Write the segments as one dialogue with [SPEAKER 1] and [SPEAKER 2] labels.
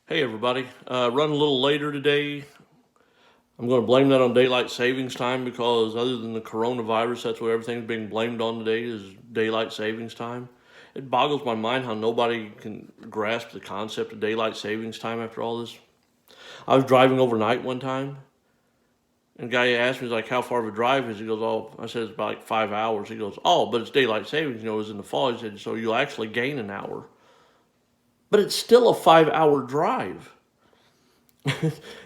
[SPEAKER 1] Hey everybody, running a little later today. I'm going to blame that on daylight savings time because other than the coronavirus, that's what everything's being blamed on today is daylight savings time. It boggles my mind how nobody can grasp the concept of daylight savings time after all this. I was driving overnight one time, and a guy asked me, he's like, how far of a drive is it? He goes, oh, I said, it's about like 5 hours. He goes, oh, but it's daylight savings, it's in the fall. He said, so you'll actually gain an hour. But it's still a 5 hour drive.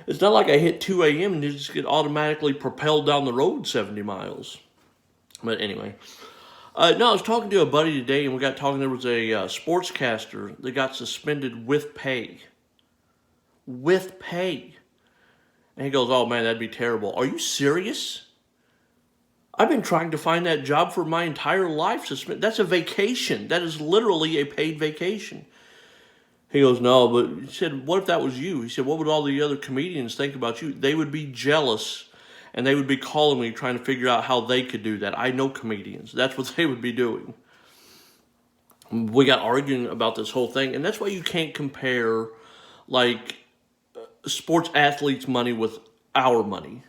[SPEAKER 1] It's not like I hit 2 a.m. and you just get automatically propelled down the road 70 miles. But anyway, no, I was talking to a buddy today, and we got talking. There was a sportscaster that got suspended with pay. With pay. And he goes, oh man, that'd be terrible. Are you serious? I've been trying to find that job for my entire life. That's a vacation. That is literally a paid vacation. He goes, no, but he said, what if that was you? He said, what would all the other comedians think about you? They would be jealous, and they would be calling me trying to figure out how they could do that. I know comedians. That's what they would be doing. We got arguing about this whole thing, and that's why you can't compare, like, sports athletes' money with our money.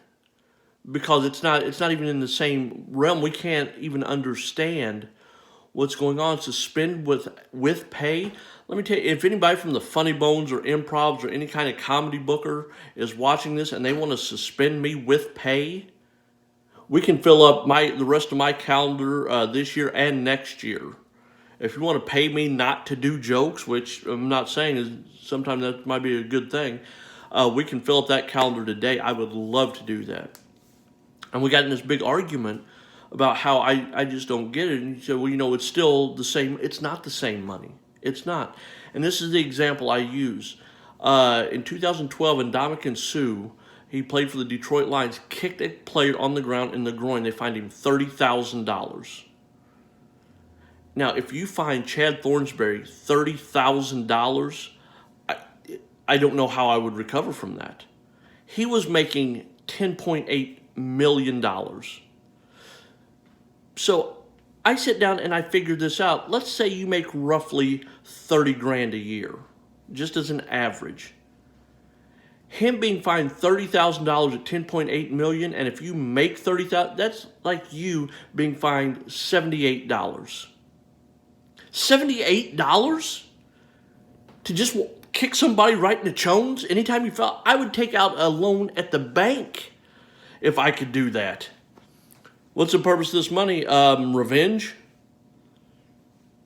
[SPEAKER 1] Because it's not even in the same realm. We can't even understand what's going on. Suspend with pay. Let me tell you, if anybody from the Funny Bones or Improvs or any kind of comedy booker is watching this and they want to suspend me with pay, we can fill up the rest of my calendar this year and next year. If you want to pay me not to do jokes, which I'm not saying is sometimes that might be a good thing, we can fill up that calendar today. I would love to do that. And we got in this big argument about how I just don't get it. And he said, well, it's still the same. It's not the same money. It's not. And this is the example I use. In 2012, Ndamukong Suh, he played for the Detroit Lions, kicked a player on the ground in the groin. They fined him $30,000. Now, if you find Chad Thornsberry $30,000, I don't know how I would recover from that. He was making $10.8 million. So I sit down and I figured this out. Let's say you make roughly 30 grand a year, just as an average. Him being fined $30,000 at 10.8 million, and if you make 30,000, that's like you being fined $78. $78 to just kick somebody right in the chones anytime you felt. I would take out a loan at the bank if I could do that. What's the purpose of this money? Revenge?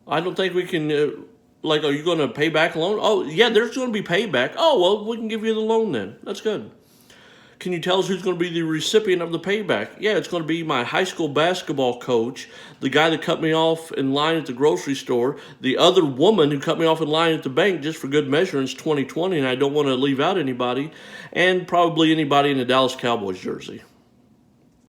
[SPEAKER 1] I don't think we can, are you going to pay back a loan? Oh, yeah, there's going to be payback. Oh, well, we can give you the loan then. That's good. Can you tell us who's going to be the recipient of the payback? Yeah, it's going to be my high school basketball coach, the guy that cut me off in line at the grocery store, the other woman who cut me off in line at the bank just for good measure, and it's 2020, and I don't want to leave out anybody, and probably anybody in the Dallas Cowboys jersey.